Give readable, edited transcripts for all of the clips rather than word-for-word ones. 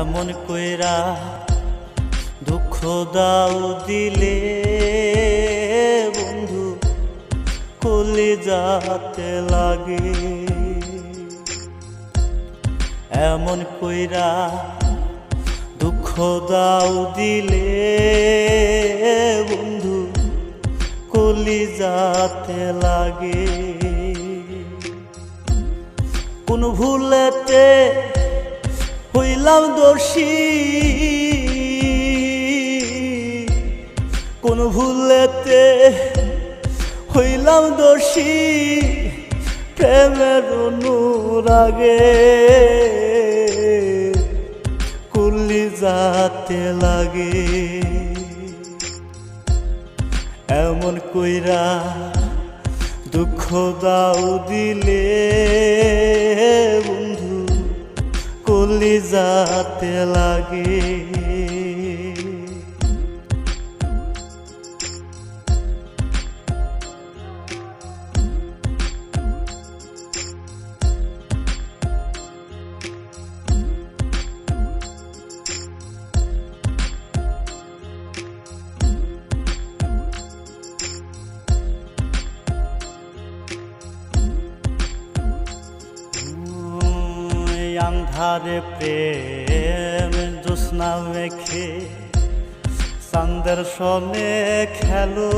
এমন কইরা দুঃখ দাও দিলে বন্ধু কলিজাতে লাগে। এমন কইরা দুঃখ দাও দিলে বন্ধু কলিজাতে লাগে। কোন ভুলেতে হইলাম দোষী, কোন ভুলেতে হইলাম দোষী, প্রেমের অনুরাগে কলিজাতে লাগে। এমন কইরা দুঃখ দাও দিলে বন্ধু কলিজাতে লাগে। আন্ধারে প্রেম জ্যোৎস্না মেখে চাঁদের সনে খেলো,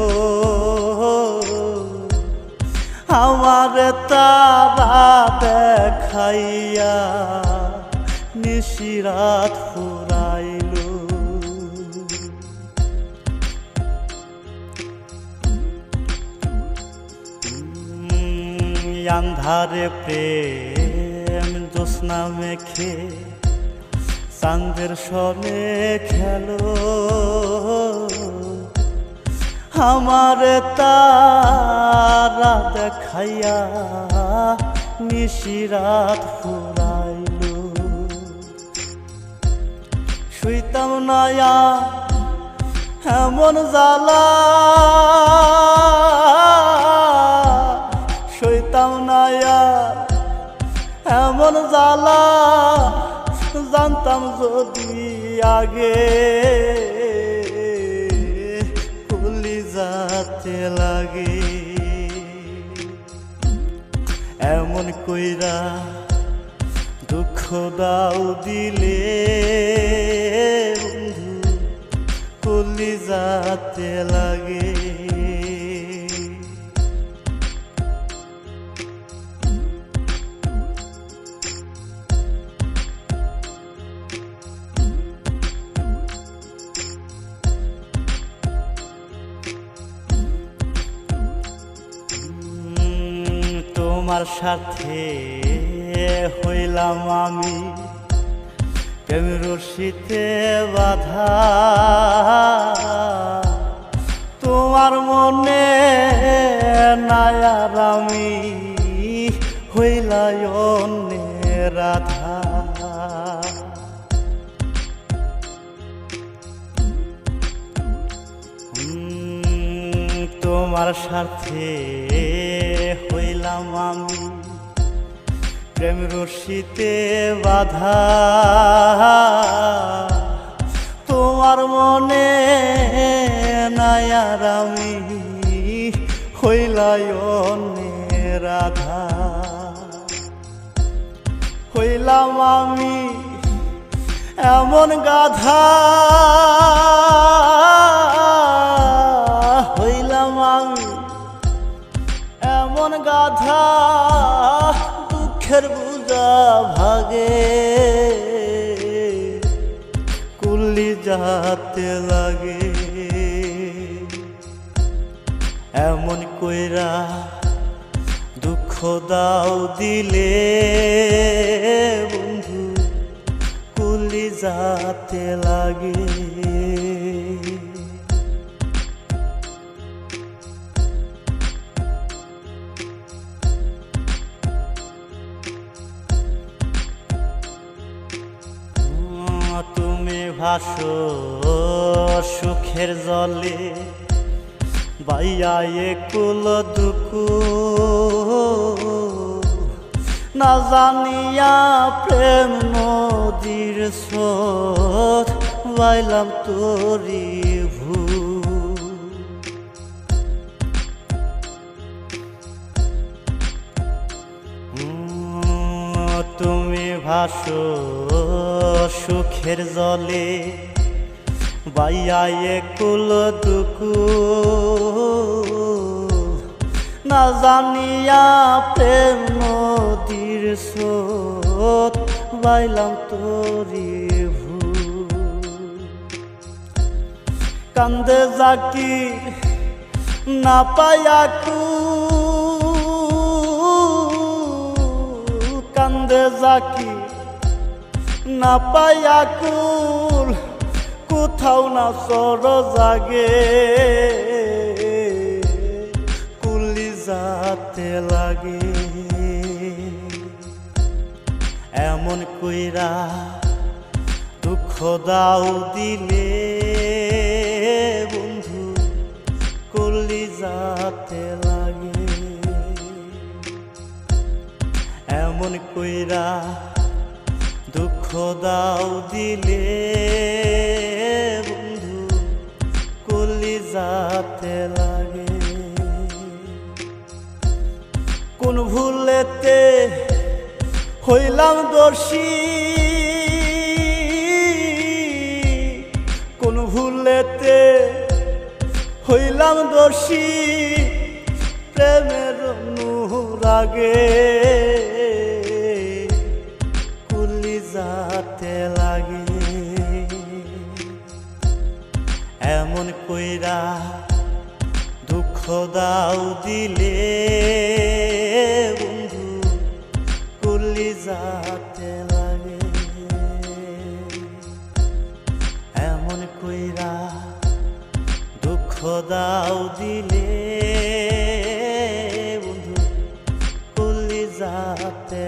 আমার তারা দেখাইয়া নিশিরাত ফুরাইলো। আন্ধারে প্রেম জ্যোৎস্না মেখে চাঁদের সনে খেলো, আমার তারা দেখাইয়া নিশিরাত ফুরাইলো। শুইতাম নায়া এমন জ্বালা, শুইতাম নায়া এমন জ্বালা, জানতাম যদি আগে কলিজাতে লাগে। এমন কইরা দুঃখ দাও দিলে বন্ধু কলিজাতে লাগে। তোমার সাথে হইলাম আমি প্রেম রশিতে বাঁধা, তোমার মনে নাই আর আমি হইলাই অন্যের রাধা। তোমার সাথে হইলাম আমি প্রেম রশিতে বাঁধা, তোমার মনে নাই আর আমি হইলাই অন্যের রাধা। হইলাম আমি এমন গাধা, হইলাম আমি এমন গাধা, দুঃখের বুঝা ভাগে কলিজাতে লাগে। এমন কইরা দুঃখ দাও দিলে বন্ধু কলিজাতে লাগে। তুমি ভাসো সুখের জলে, বাইয়া একুল দুকু না জানিয়া প্রেম নদীর স্রোত বাইলাম তোরি ভুল। তুমি ভাসো সুখের জলে বাইয়া একুল দুকুল, না জানিয়া প্রেম নদীর স্রোত বাইলাম তোরি ভুল। কান্দে জাকির না পায়া কুল, কান্দে জাকির না পায়া কুল, কোথাও না সর জাগে কলিজাতে লাগে। এমন কইরা দুঃখ দাও দিলে বন্ধু কলিজাতে লাগে। এমন কইরা দুঃখ দাও দিলে বন্ধু কলিজাতে লাগে। কোন ভুলেতে হইলাম দোষী, কোন ভুলেতে হইলাম দোষী, প্রেমের অনুরাগে কলিজাতে লাগে। এমন কইরা দুঃখ দাও দিলে বন্ধু কলিজাতে লাগে। এমন কইরা দুঃখ দাও দিলে বন্ধু কলিজাতে